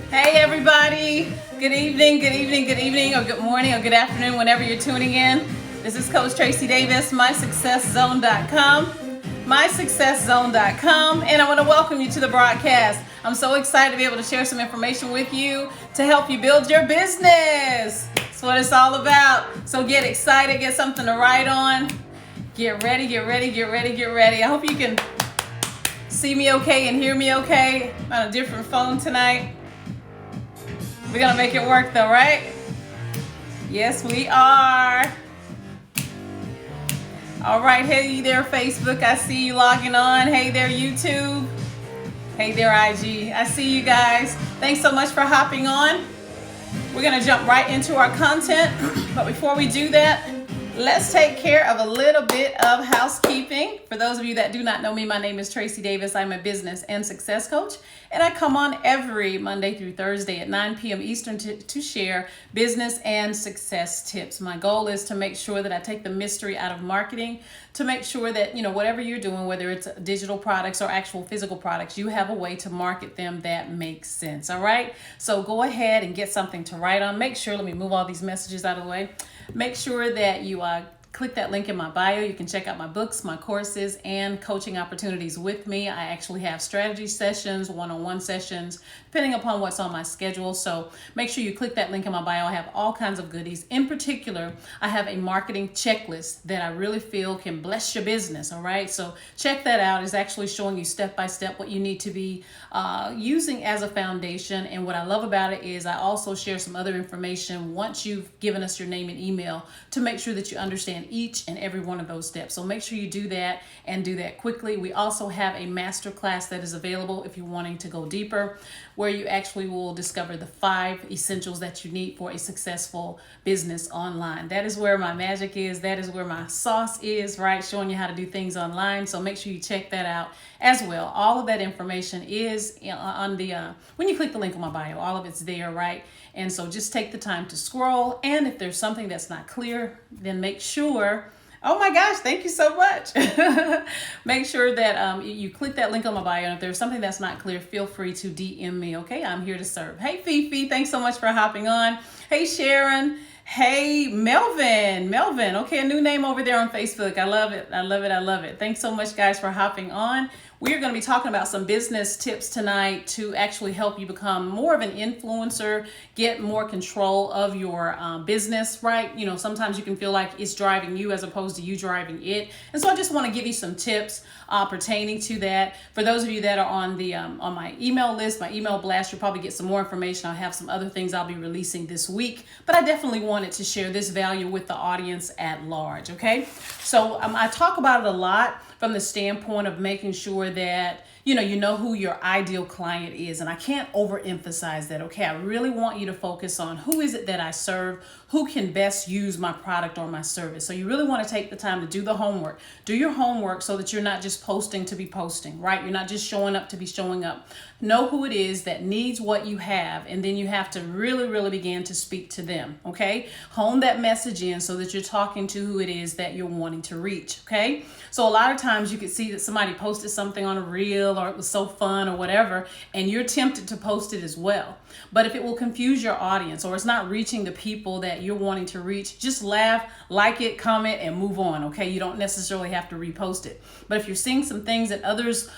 Hey everybody, good evening, or good morning, or good afternoon, whenever you're tuning in. This is Coach Tracy Davis, mysuccesszone.com, mysuccesszone.com, and I want to welcome you to the broadcast. I'm so excited to be able to share some information with you to help you build your business. That's what it's all about. So get excited, get something to write on, get ready. I hope you can see me okay and hear me okay. I'm on a different phone tonight. We're gonna make it work though, right? Yes, we are. All right, hey there Facebook, I see you logging on. Hey there YouTube. Hey there IG, I see you guys. Thanks so much for hopping on. We're gonna jump right into our content, but before we do that, let's take care of a little bit of housekeeping. For those of you that do not know me, my name is Tracy Davis. I'm a business and success coach, and I come on every Monday through Thursday at 9 p.m. Eastern to share business and success tips. My goal is to make sure that I take the mystery out of marketing, to make sure that, whatever you're doing, whether it's digital products or actual physical products, you have a way to market them that makes sense. All right. So go ahead and get something to write on. Make sure, let me move all these messages out of the way. Make sure that you click that link in my bio. You can check out my books, my courses, and coaching opportunities with me. I actually have strategy sessions, one-on-one sessions, depending upon what's on my schedule. So make sure you click that link in my bio. I have all kinds of goodies. In particular, I have a marketing checklist that I really feel can bless your business. All right. So check that out. It's actually showing you step by step what you need to be using as a foundation. And what I love about it is I also share some other information once you've given us your name and email to make sure that you understand each and every one of those steps. So make sure you do that and do that quickly. We also have a master class that is available if you're wanting to go deeper, where you actually will discover the 5 essentials that you need for a successful business online. That is where my magic is. That is where my sauce is, right? Showing you how to do things online. So make sure you check that out as well. All of that information is on the, when you click the link on my bio, all of it's there, right? And so just take the time to scroll. And if there's something that's not clear, then make sure, oh my gosh, thank you so much. Make sure that you click that link on my bio. And if there's something that's not clear, feel free to DM me, okay? I'm here to serve. Hey, Fifi, thanks so much for hopping on. Hey, Sharon. Hey, Melvin, okay, a new name over there on Facebook. I love it. Thanks so much, guys, for hopping on. We're going to be talking about some business tips tonight to actually help you become more of an influencer, get more control of your business, right? Sometimes you can feel like it's driving you as opposed to you driving it. And so I just want to give you some tips pertaining to that. For those of you that are on the on my email list, my email blast, you'll probably get some more information. I'll have some other things I'll be releasing this week, but I definitely wanted to share this value with the audience at large, okay? So I talk about it a lot from the standpoint of making sure that you know who your ideal client is. And I can't overemphasize that, okay? I really want you to focus on who is it that I serve, who can best use my product or my service. So you really want to take the time to do the homework. Do your homework so that you're not just posting to be posting, right? You're not just showing up to be showing up. Know who it is that needs what you have, and then you have to really begin to speak to them, okay? Hone that message in so that you're talking to who it is that you're wanting to reach, okay? So a lot of times you could see that somebody posted something on a reel, or it was so fun or whatever, and you're tempted to post it as well. But if it will confuse your audience, or it's not reaching the people that you're wanting to reach, just laugh, like it, comment, and move on, okay? You don't necessarily have to repost it. But if you're seeing some things that others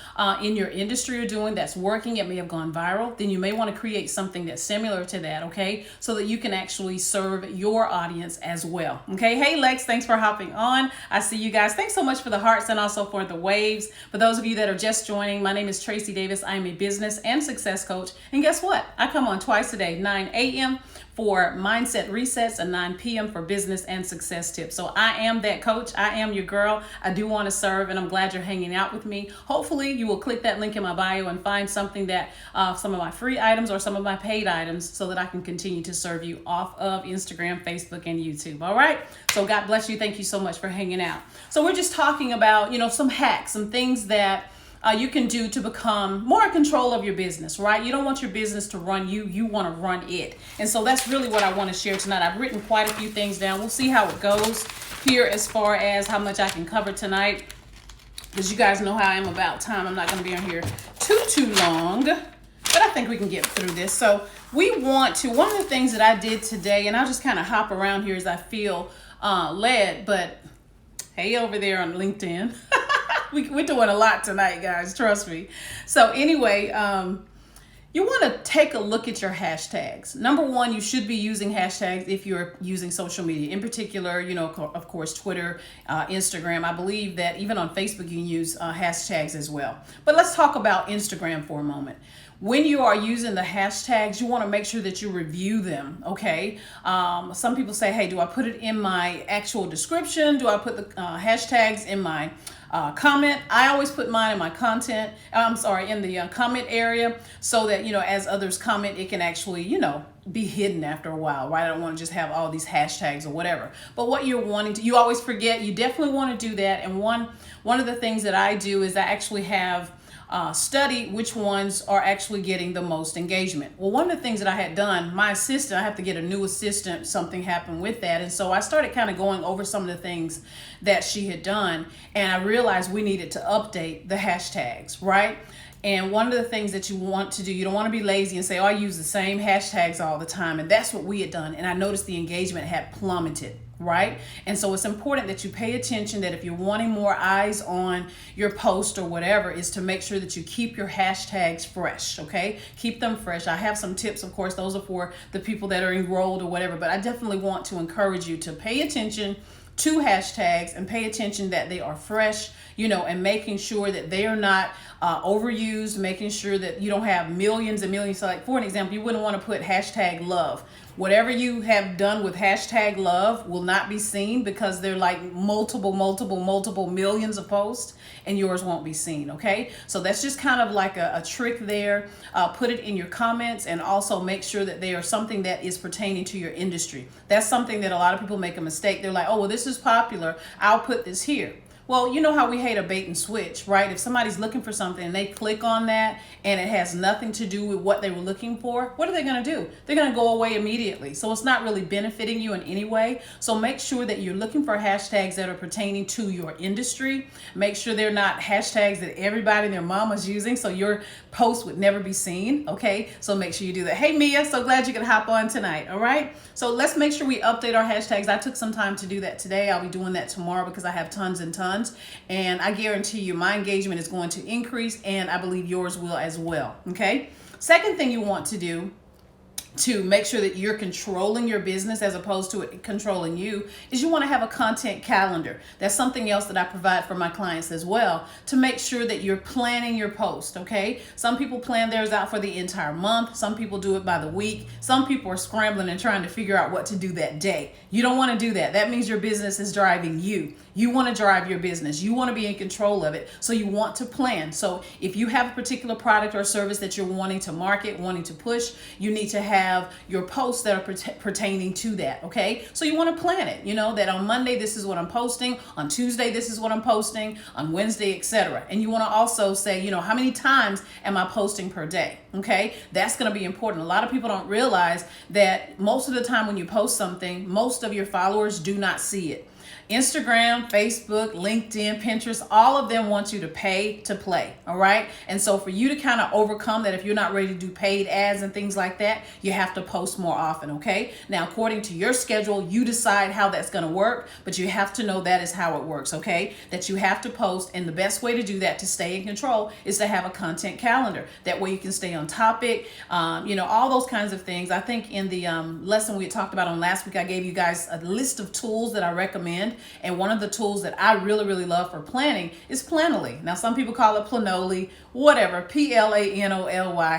in your industry are doing that's working, it may have gone viral, then you may want to create something that's similar to that, okay? So that you can actually serve your audience as well, okay? Hey, Lex, thanks for hopping on. I see you guys. Thanks so much for the hearts and also for the waves. For those of you that are just joining, my name is Tracy Davis. I am a business and success coach. And guess what? I come on twice a day, 9 a.m. for mindset resets and 9 p.m. for business and success tips. So I am that coach. I am your girl. I do want to serve, and I'm glad you're hanging out with me. Hopefully you will click that link in my bio and find something that some of my free items or some of my paid items, so that I can continue to serve you off of Instagram, Facebook, and YouTube. All right. So God bless you. Thank you so much for hanging out. So we're just talking about, some hacks, some things that you can do to become more in control of your business, right? You don't want your business to run you. You want to run it. And so that's really what I want to share tonight. I've written quite a few things down. We'll see how it goes here as far as how much I can cover tonight, because you guys know how I am about time. I'm not going to be on here too long. but I think we can get through this. So we want to, one of the things that I did today, and I'll just kind of hop around here as I feel led, but hey, over there on LinkedIn. We're doing a lot tonight, guys, trust me. So anyway, you want to take a look at your hashtags. Number one, you should be using hashtags if you're using social media. In particular, of course, Twitter, Instagram. I believe that even on Facebook, you can use hashtags as well. But let's talk about Instagram for a moment. When you are using the hashtags, you want to make sure that you review them, okay? Some people say, hey, do I put it in my actual description? Do I put the hashtags in my comment? I always put mine in my content, in the comment area, so that, as others comment, it can actually, be hidden after a while, right? I don't want to just have all these hashtags or whatever. But what you're wanting to, you always forget, you definitely want to do that. And one of the things that I do is I actually have study which ones are actually getting the most engagement. Well, one of the things that I had done, my assistant, I have to get a new assistant, something happened with that. And so I started kind of going over some of the things that she had done. And I realized we needed to update the hashtags, right? And one of the things that you want to do, you don't want to be lazy and say, oh, I use the same hashtags all the time. And that's what we had done. And I noticed the engagement had plummeted. Right? And so it's important that you pay attention, that if you're wanting more eyes on your post or whatever, is to make sure that you keep your hashtags fresh, okay? Keep them fresh. I have some tips, of course, those are for the people that are enrolled or whatever, but I definitely want to encourage you to pay attention to hashtags and pay attention that they are fresh, and making sure that they are not overused, making sure that you don't have millions and millions. So like, for an example, you wouldn't want to put hashtag love. Whatever you have done with hashtag love will not be seen, because they're like multiple millions of posts, and yours won't be seen, okay? So that's just kind of like a trick there. Put it in your comments, and also make sure that they are something that is pertaining to your industry. That's something that a lot of people make a mistake. They're like, oh, well, this is popular, I'll put this here. Well, you know how we hate a bait and switch, right? If somebody's looking for something and they click on that and it has nothing to do with what they were looking for, what are they going to do? They're going to go away immediately. So it's not really benefiting you in any way. So make sure that you're looking for hashtags that are pertaining to your industry. Make sure they're not hashtags that everybody and their mama's using, so your post would never be seen, okay? So make sure you do that. Hey, Mia, so glad you could hop on tonight, all right? So let's make sure we update our hashtags. I took some time to do that today. I'll be doing that tomorrow because I have tons and tons. And I guarantee you my engagement is going to increase, and I believe yours will as well, okay? Second thing you want to do to make sure that you're controlling your business as opposed to it controlling you is you want to have a content calendar. That's something else that I provide for my clients as well, to make sure that you're planning your post, okay? Some people plan theirs out for the entire month. Some people do it by the week. Some people are scrambling and trying to figure out what to do that day. You don't want to do that. That means your business is driving you. You want to drive your business. You want to be in control of it. So you want to plan. So if you have a particular product or service that you're wanting to market, wanting to push, you need to have your posts that are pertaining to that, okay? So you want to plan it, that on Monday, this is what I'm posting. On Tuesday, this is what I'm posting. On Wednesday, etc. And you want to also say, how many times am I posting per day, okay? That's going to be important. A lot of people don't realize that most of the time when you post something, most of your followers do not see it. Instagram, Facebook, LinkedIn, Pinterest, all of them want you to pay to play, all right? And so for you to kind of overcome that, if you're not ready to do paid ads and things like that, you have to post more often, okay? Now, according to your schedule, you decide how that's going to work, but you have to know that is how it works, okay? That you have to post, and the best way to do that, to stay in control, is to have a content calendar. That way you can stay on topic, all those kinds of things. I think in the lesson we had talked about on last week, I gave you guys a list of tools that I recommend. And one of the tools that I really, really love for planning is Planoly. Now, some people call it Planoly, whatever, Planoly,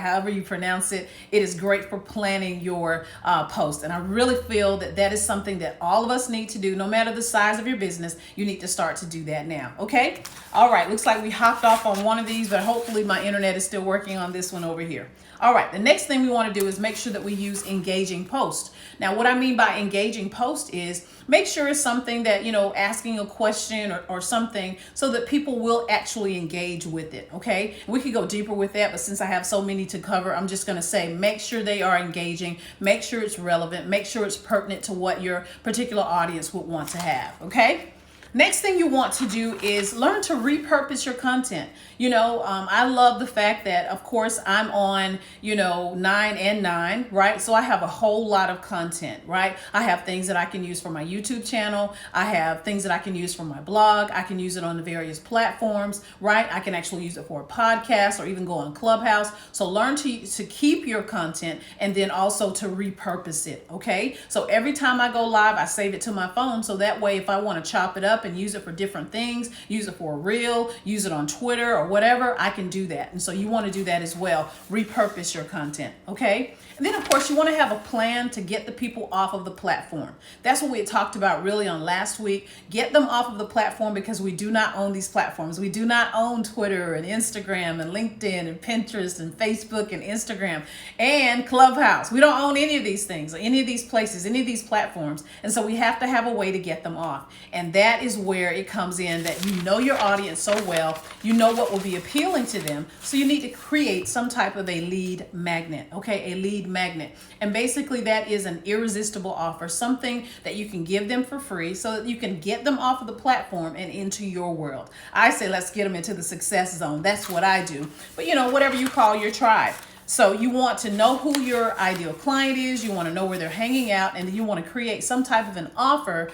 however you pronounce it. It is great for planning your post. And I really feel that that is something that all of us need to do. No matter the size of your business, you need to start to do that now, okay? All right, looks like we hopped off on one of these, but hopefully my internet is still working on this one over here. All right, the next thing we want to do is make sure that we use engaging posts. Now, what I mean by engaging post is make sure it's something that, asking a question or something, so that people will actually engage with it, okay? We could go deeper with that, but since I have so many to cover, I'm just going to say make sure they are engaging, make sure it's relevant, make sure it's pertinent to what your particular audience would want to have, okay? Next thing you want to do is learn to repurpose your content. I love the fact that, of course, I'm on, 9 and 9, right? So I have a whole lot of content, right? I have things that I can use for my YouTube channel. I have things that I can use for my blog. I can use it on the various platforms, right? I can actually use it for a podcast or even go on Clubhouse. So learn to keep your content and then also to repurpose it, okay? So every time I go live, I save it to my phone. So that way, if I want to chop it up and use it for different things, use it for a reel, use it on Twitter or whatever, I can do that. And so you want to do that as well. Repurpose your content, okay? And then, of course, you want to have a plan to get the people off of the platform. That's what we had talked about really on last week. Get them off of the platform because we do not own these platforms. We do not own Twitter and Instagram and LinkedIn and Pinterest and Facebook and Instagram and Clubhouse. We don't own any of these things, any of these places, any of these platforms. And so we have to have a way to get them off. And that is where it comes in, that you know your audience so well, you know what will be appealing to them. So you need to create some type of a lead magnet, okay? A lead magnet. And basically that is an irresistible offer, something that you can give them for free so that you can get them off of the platform and into your world. I say let's get them into the success zone. That's what I do. But whatever you call your tribe. So you want to know who your ideal client is, you want to know where they're hanging out, and you want to create some type of an offer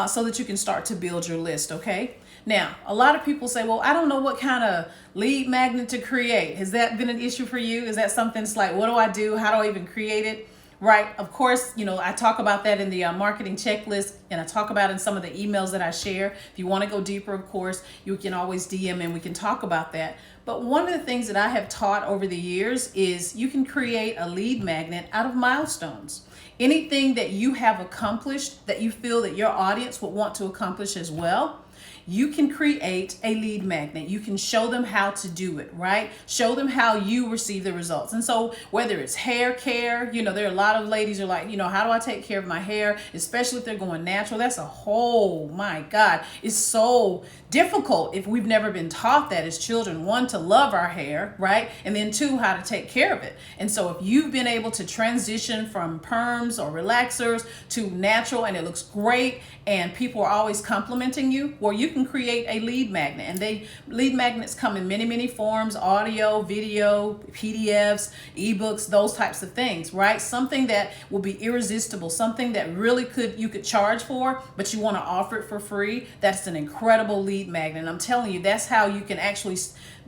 so that you can start to build your list, okay? Now, a lot of people say, well, I don't know what kind of lead magnet to create. Has that been an issue for you? Is that something that's like, what do I do? How do I even create it? Right. Of course, I talk about that in the marketing checklist, and I talk about in some of the emails that I share. If you want to go deeper, of course, you can always DM and we can talk about that. But one of the things that I have taught over the years is you can create a lead magnet out of milestones. Anything that you have accomplished that you feel that your audience would want to accomplish as well, you can create a lead magnet. You can show them how to do it, right? Show them how you receive the results. And so whether it's hair care, there are a lot of ladies who are like, how do I take care of my hair? Especially if they're going natural. That's my God, it's so difficult if we've never been taught that as children. One, to love our hair, right? And then two, how to take care of it. And so if you've been able to transition from perms or relaxers to natural and it looks great and people are always complimenting you, well, you can create a lead magnet. And lead magnets come in many, many forms: audio, video, PDFs, ebooks, those types of things, right? Something that will be irresistible, something that really you could charge for, but you want to offer it for free. That's an incredible lead magnet. And I'm telling you, that's how you can actually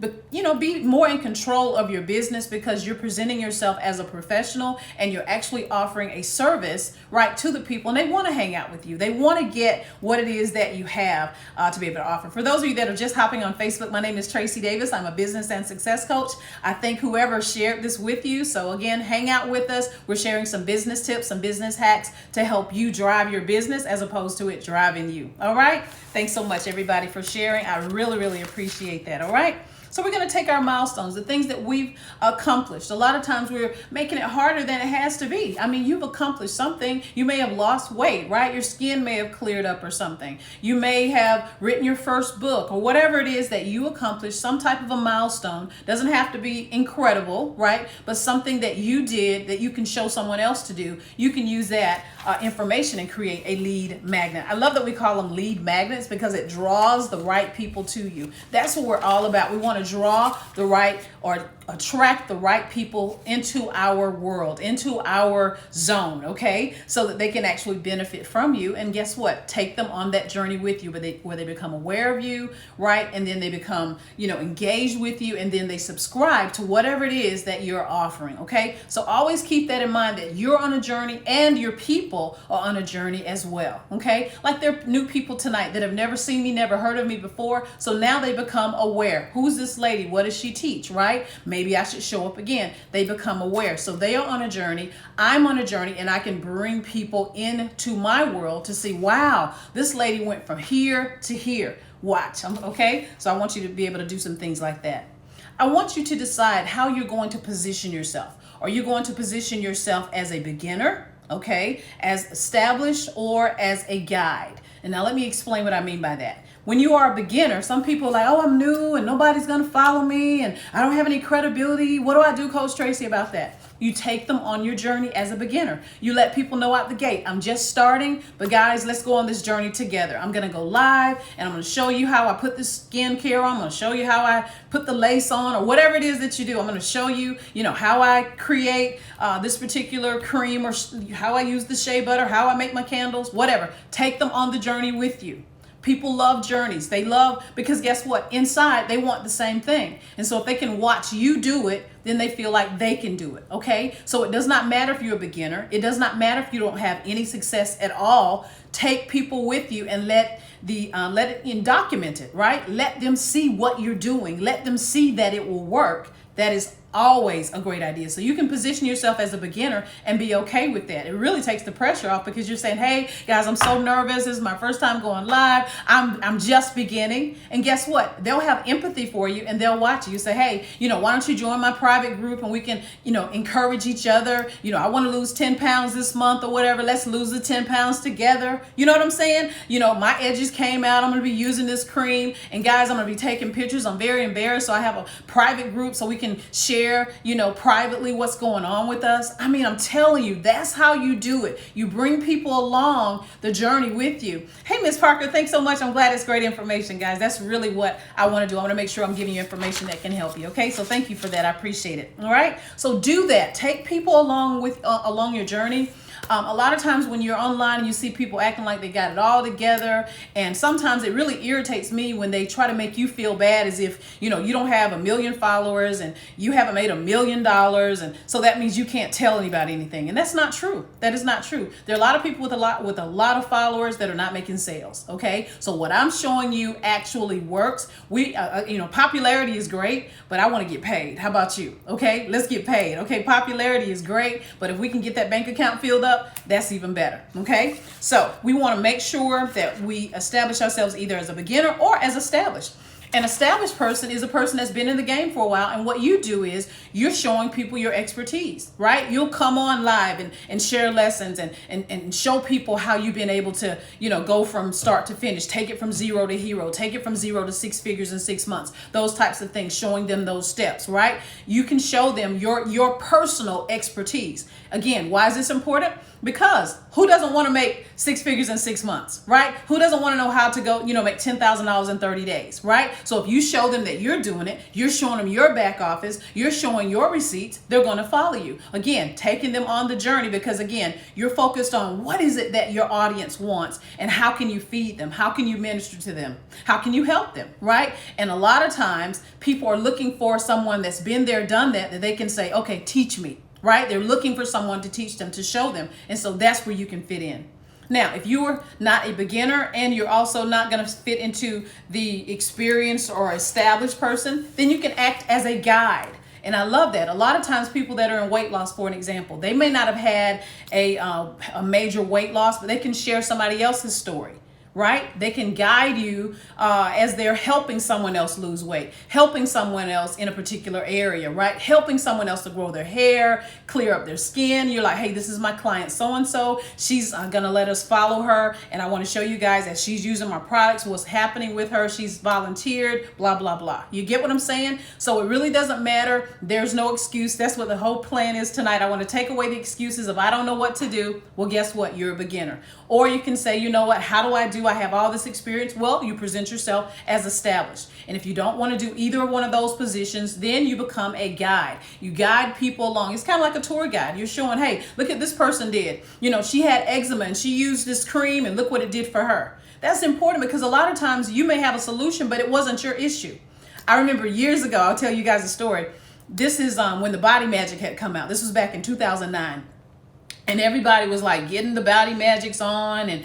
be more in control of your business, because you're presenting yourself as a professional and you're actually offering a service right to the people, and they want to hang out with you. They want to get what it is that you have to be able to offer. For those of you that are just hopping on Facebook, my name is Tracy Davis. I'm a business and success coach. I thank whoever shared this with you. So again, hang out with us. We're sharing some business tips, some business hacks to help you drive your business as opposed to it driving you. All right. Thanks so much, everybody, for sharing. I really, really appreciate that. All right. So we're going to take our milestones, the things that we've accomplished. A lot of times we're making it harder than it has to be. I mean, you've accomplished something. You may have lost weight, right? Your skin may have cleared up or something. You may have written your first book or whatever it is that you accomplished, some type of a milestone. Doesn't have to be incredible, right? But something that you did that you can show someone else to do. You can use that information and create a lead magnet. I love that we call them lead magnets because it draws the right people to you. That's what we're all about. We want to draw the right or attract the right people into our world, into our zone, okay? So that they can actually benefit from you. And guess what? Take them on that journey with you where they become aware of you, right? And then they become, engaged with you, and then they subscribe to whatever it is that you're offering, okay? So always keep that in mind, that you're on a journey and your people are on a journey as well, okay? Like there are new people tonight that have never seen me, never heard of me before. So now they become aware. Who's this lady? What does she teach, right? Maybe I should show up again. They become aware. So they are on a journey. I'm on a journey, and I can bring people into my world to see, wow, this lady went from here to here. Watch, okay? So I want you to be able to do some things like that. I want you to decide how you're going to position yourself. Are you going to position yourself as a beginner, okay, as established, or as a guide? And now let me explain what I mean by that. When you are a beginner, some people are like, oh, I'm new and nobody's going to follow me and I don't have any credibility. What do I do, Coach Tracy, about that? You take them on your journey as a beginner. You let people know out the gate, I'm just starting, but guys, let's go on this journey together. I'm going to go live and I'm going to show you how I put this skincare on. I'm going to show you how I put the lace on, or whatever it is that you do. I'm going to show you, how I create this particular cream, or how I use the shea butter, how I make my candles, whatever. Take them on the journey with you. People love journeys. They love, because guess what? Inside, they want the same thing. And so if they can watch you do it, then they feel like they can do it. Okay? So it does not matter if you're a beginner. It does not matter if you don't have any success at all. Take people with you and let it document it, right? Let them see what you're doing. Let them see that it will work. That is always a great idea. So you can position yourself as a beginner and be okay with that. It really takes the pressure off, because you're saying, hey guys, I'm so nervous. This is my first time going live. I'm just beginning. And guess what? They'll have empathy for you and they'll watch you. Say, hey, why don't you join my private group and we can, encourage each other. I want to lose 10 pounds this month or whatever. Let's lose the 10 pounds together. You know what I'm saying? My edges came out. I'm going to be using this cream. And guys, I'm going to be taking pictures. I'm very embarrassed. So I have a private group so we can share, privately what's going on with us. I mean, I'm telling you, that's how you do it. You bring people along the journey with you. Hey, Miss Parker, thanks so much. I'm glad it's great information, guys. That's really what I want to do. I want to make sure I'm giving you information that can help you. Okay, so thank you for that. I appreciate it. All right, so do that. Take people along your journey. A lot of times when you're online and you see people acting like they got it all together, and sometimes it really irritates me when they try to make you feel bad as if, you don't have 1 million followers and you haven't made $1 million. And so that means you can't tell anybody anything. And that's not true. That is not true. There are a lot of people with a lot of followers that are not making sales. Okay. So what I'm showing you actually works. Popularity is great, but I want to get paid. How about you? Okay. Let's get paid. Okay. Popularity is great, but if we can get that bank account filled up, that's even better. Okay, so we want to make sure that we establish ourselves either as a beginner or as established. An established person is a person that's been in the game for a while, and what you do is you're showing people your expertise, right? You'll come on live and share lessons and show people how you've been able to, go from start to finish, take it from 0 to hero, take it from 0 to 6 figures in 6 months, those types of things, showing them those steps, right? You can show them your personal expertise. Again, why is this important? Because who doesn't want to make 6 figures in 6 months, right? Who doesn't want to know how to go, make $10,000 in 30 days, right? So if you show them that you're doing it, you're showing them your back office, you're showing your receipts, they're going to follow you. Again, taking them on the journey, because again, you're focused on what is it that your audience wants and how can you feed them? How can you minister to them? How can you help them, right? And a lot of times people are looking for someone that's been there, done that they can say, okay, teach me. Right? They're looking for someone to teach them, to show them. And so that's where you can fit in. Now, if you are not a beginner and you're also not going to fit into the experienced or established person, then you can act as a guide. And I love that. A lot of times people that are in weight loss, for an example, they may not have had a major weight loss, but they can share somebody else's story. Right? They can guide you as they're helping someone else lose weight, helping someone else in a particular area, right? Helping someone else to grow their hair, clear up their skin. You're like, hey, this is my client so-and-so. She's going to let us follow her. And I want to show you guys that she's using my products, what's happening with her. She's volunteered, blah, blah, blah. You get what I'm saying? So it really doesn't matter. There's no excuse. That's what the whole plan is tonight. I want to take away the excuses of I don't know what to do. Well, guess what? You're a beginner. Or you can say, you know what? How do I do? I have all this experience. Well, you present yourself as established. And if you don't want to do either one of those positions, then you become a guide. You guide people along. It's kind of like a tour guide. You're showing, hey, look at this person did. She had eczema and she used this cream and look what it did for her. That's important because a lot of times you may have a solution, but it wasn't your issue. I remember years ago, I'll tell you guys a story. This is when the Body Magic had come out. This was back in 2009. And everybody was like getting the Body Magics on. And,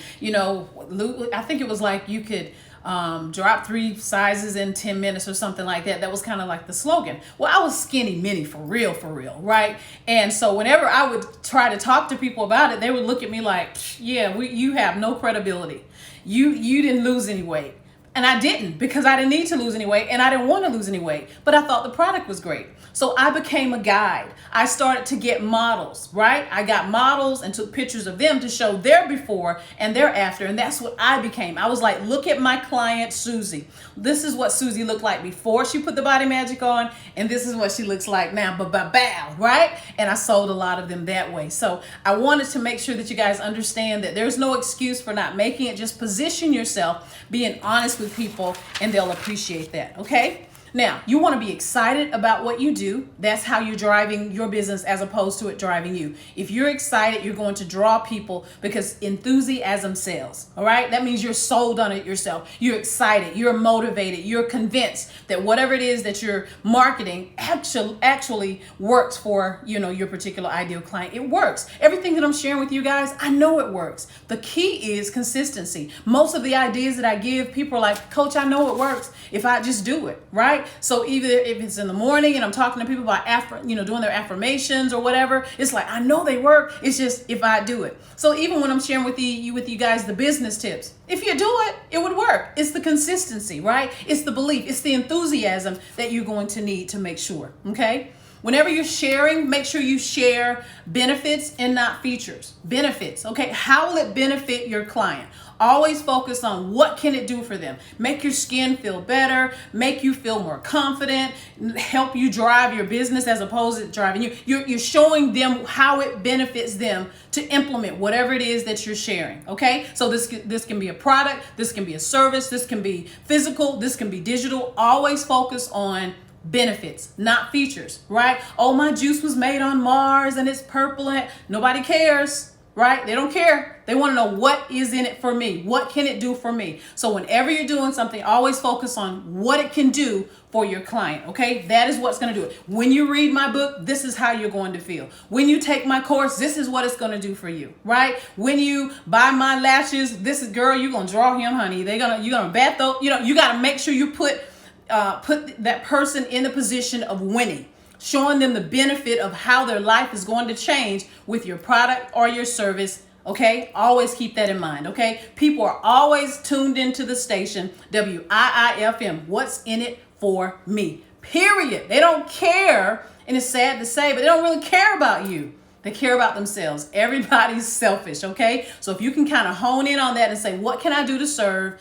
I think it was like you could drop 3 sizes in 10 minutes or something like that. That was kind of like the slogan. Well, I was skinny mini for real, right? And so whenever I would try to talk to people about it, they would look at me like, yeah, you have no credibility. You didn't lose any weight. And I didn't, because I didn't need to lose any weight and I didn't want to lose any weight, but I thought the product was great. So I became a guide. I started to get models, right? I got models and took pictures of them to show their before and their after. And that's what I became. I was like, look at my client, Susie. This is what Susie looked like before she put the body magic on. And this is what she looks like now, bow, right? And I sold a lot of them that way. So I wanted to make sure that you guys understand that there's no excuse for not making it. Just position yourself, being honest with people, and they'll appreciate that, okay? Now, you want to be excited about what you do. That's how you're driving your business as opposed to it driving you. If you're excited, you're going to draw people, because enthusiasm sells, all right? That means you're sold on it yourself. You're excited, you're motivated, you're convinced that whatever it is that you're marketing actually works for, your particular ideal client. It works. Everything that I'm sharing with you guys, I know it works. The key is consistency. Most of the ideas that I give, people are like, Coach, I know it works if I just do it, right? So either if it's in the morning and I'm talking to people about doing their affirmations or whatever, it's like, I know they work. It's just if I do it. So even when I'm sharing with you guys the business tips, if you do it, it would work. It's the consistency, right? It's the belief. It's the enthusiasm that you're going to need to make sure. Okay. Whenever you're sharing, make sure you share benefits and not features. Benefits, okay? How will it benefit your client? Always focus on what can it do for them. Make your skin feel better, make you feel more confident, help you drive your business as opposed to driving you. You're showing them how it benefits them to implement whatever it is that you're sharing, okay? So this can be a product, this can be a service, this can be physical, this can be digital. Always focus on benefits, not features, right? Oh, my juice was made on Mars and it's purple and nobody cares, right? They don't care. They want to know what is in it for me. What can it do for me? So whenever you're doing something, always focus on what it can do for your client, okay? That is what's going to do it. When you read my book, this is how you're going to feel. When you take my course, this is what it's going to do for you, right? When you buy my lashes, this is, girl, you're going to draw him, honey. You're going to bat those, you got to make sure you put that person in the position of winning, showing them the benefit of how their life is going to change with your product or your service. Okay, always keep that in mind. Okay, people are always tuned into the station WIIFM. What's in it for me? Period. They don't care, and it's sad to say, but they don't really care about you. They care about themselves. Everybody's selfish, okay? So if you can kind of hone in on that and say, what can I do to serve?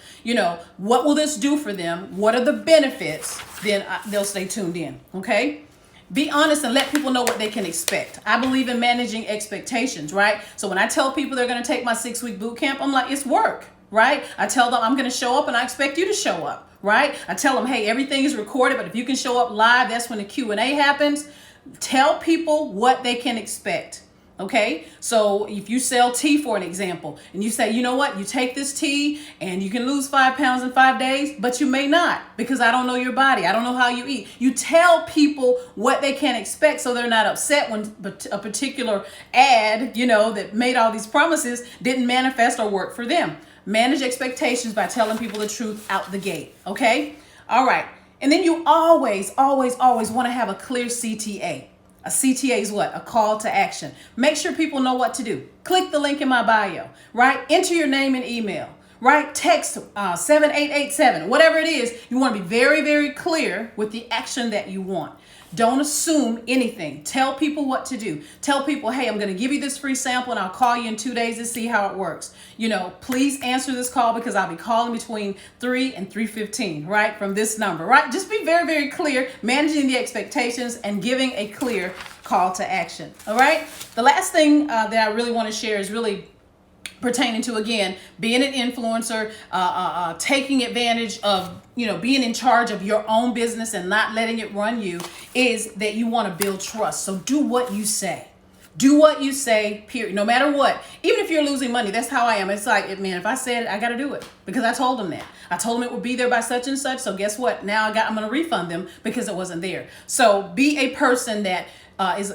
What will this do for them? What are the benefits? Then they'll stay tuned in, okay? Be honest and let people know what they can expect. I believe in managing expectations, right? So when I tell people they're going to take my 6-week boot camp, I'm like, it's work, right? I tell them I'm going to show up and I expect you to show up, right? I tell them, hey, everything is recorded, but if you can show up live, that's when the Q&A happens. Tell people what they can expect. Okay, so if you sell tea, for an example, and you say, you know what, you take this tea and you can lose 5 pounds in 5 days, but you may not, because I don't know your body. I don't know how you eat. You tell people what they can expect so they're not upset when a particular ad, that made all these promises didn't manifest or work for them. Manage expectations by telling people the truth out the gate. Okay, all right. And then you always want to have a clear CTA. A CTA is what? A call to action. Make sure people know what to do. Click the link in my bio, right? Enter your name and email, right? Text 7887, whatever it is. You want to be very, very clear with the action that you want. Don't assume anything. Tell people what to do. Tell people, hey, I'm going to give you this free sample and I'll call you in 2 days to see how it works. Please answer this call because I'll be calling between 3 and 3:15, right? From this number, right? Just be very, very clear, managing the expectations and giving a clear call to action. All right. The last thing that I really want to share is really pertaining to, again, being an influencer, taking advantage of, being in charge of your own business and not letting it run you, is that you want to build trust. So do what you say. Do what you say, period. No matter what. Even if you're losing money, that's how I am. It's like, man, if I said it, I got to do it because I told them that. I told them it would be there by such and such. So guess what? Now I'm going to refund them because it wasn't there. So be a person that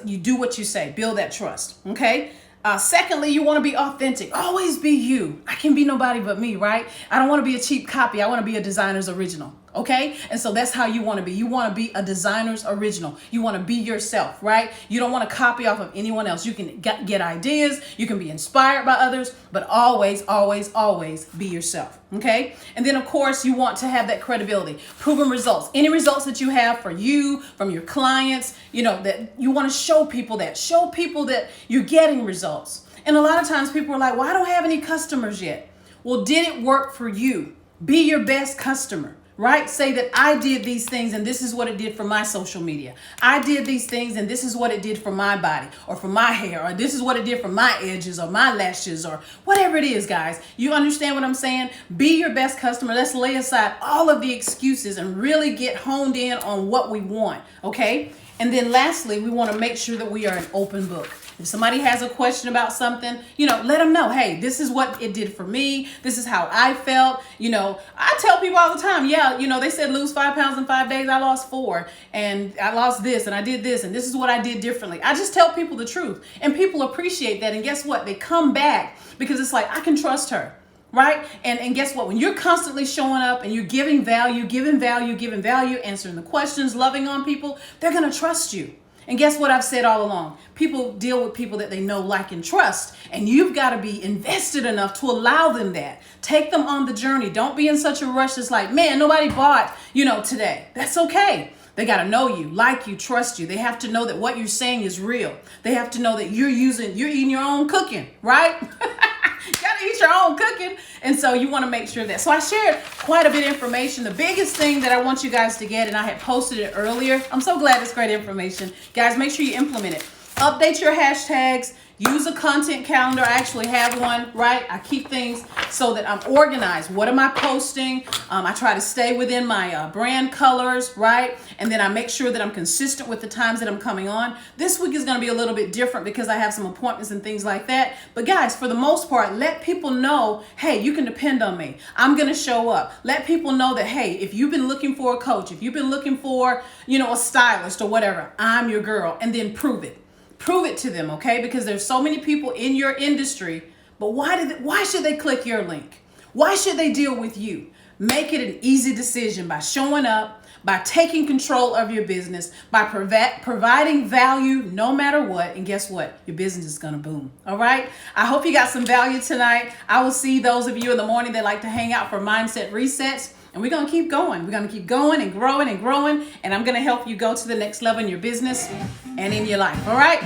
you do what you say. Build that trust. Okay. Secondly, you want to be authentic. Always be you. I can be nobody but me, right? I don't want to be a cheap copy. I want to be a designer's original. Okay? And so that's how you want to be. You want to be a designer's original. You want to be yourself, right? You don't want to copy off of anyone else. You can get ideas. You can be inspired by others, but always, always, always be yourself. Okay? And then, of course, you want to have that credibility, proven results. Any results that you have for you, from your clients, that you want to show people that you're getting results. And a lot of times people are like, well, I don't have any customers yet. Well, did it work for you? Be your best customer. Right? Say that I did these things and this is what it did for my social media. I did these things and this is what it did for my body or for my hair, or this is what it did for my edges or my lashes or whatever it is, guys. You understand what I'm saying? Be your best customer. Let's lay aside all of the excuses and really get honed in on what we want. Okay? And then lastly, we want to make sure that we are an open book. If somebody has a question about something, let them know, hey, this is what it did for me. This is how I felt. I tell people all the time, they said lose 5 pounds in 5 days. I lost 4 and I lost this and I did this and this is what I did differently. I just tell people the truth and people appreciate that. And guess what? They come back because it's like, I can trust her. Right? And guess what? When you're constantly showing up and you're giving value, answering the questions, loving on people, they're going to trust you. And guess what I've said all along? People deal with people that they know, like, and trust. And you've got to be invested enough to allow them that. Take them on the journey. Don't be in such a rush. It's like, man, nobody bought, today. That's okay. They got to know you, like you, trust you. They have to know that what you're saying is real. They have to know that you're eating your own cooking, right? You got to eat your own cooking. And so you want to make sure that. So I shared quite a bit of information. The biggest thing that I want you guys to get, and I had posted it earlier. I'm so glad it's great information. Guys, make sure you implement it. Update your hashtags. Use a content calendar. I actually have one, right? I keep things so that I'm organized. What am I posting? I try to stay within my brand colors, right? And then I make sure that I'm consistent with the times that I'm coming on. This week is going to be a little bit different because I have some appointments and things like that. But guys, for the most part, let people know, hey, you can depend on me. I'm going to show up. Let people know that, hey, if you've been looking for a coach, if you've been looking for, a stylist or whatever, I'm your girl. And then prove it. Prove it to them, okay? Because there's so many people in your industry, but why should they click your link? Why should they deal with you? Make it an easy decision by showing up, by taking control of your business, by providing value no matter what. And guess what? Your business is going to boom. All right? I hope you got some value tonight. I will see those of you in the morning that like to hang out for mindset resets. And we're going to keep going. We're going to keep going and growing and growing. And I'm going to help you go to the next level in your business and in your life. All right?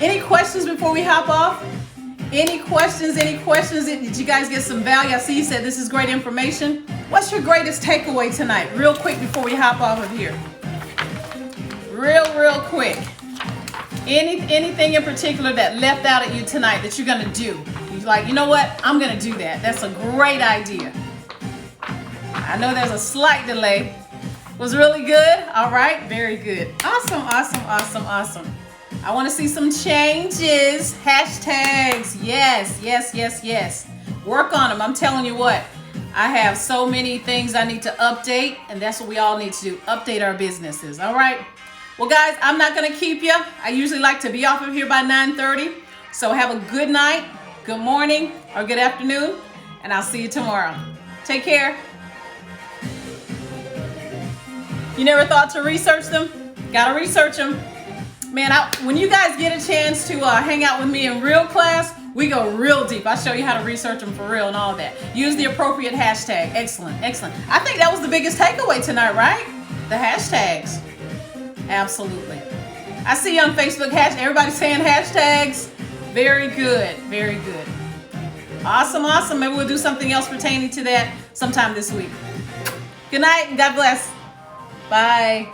Any questions before we hop off? Any questions? Did you guys get some value? I see you said this is great information. What's your greatest takeaway tonight? Real quick before we hop off of here. Real quick. Anything in particular that left out at you tonight that you're going to do? You're like, you know what? I'm going to do that. That's a great idea. I know there's a slight delay. Was really good. All right. Very good. Awesome. I want to see some changes. Hashtags. Yes. Work on them. I'm telling you what. I have so many things I need to update, and that's what we all need to do. Update our businesses. All right. Well, guys, I'm not going to keep you. I usually like to be off of here by 9:30. So have a good night, good morning, or good afternoon, and I'll see you tomorrow. Take care. You never thought to research them? Gotta research them. Man, when you guys get a chance to hang out with me in real class, we go real deep. I show you how to research them for real and all that. Use the appropriate hashtag. Excellent. I think that was the biggest takeaway tonight, right? The hashtags. Absolutely. I see you on Facebook. Everybody's saying hashtags. Very good. Awesome. Maybe we'll do something else pertaining to that sometime this week. Good night and God bless. Bye.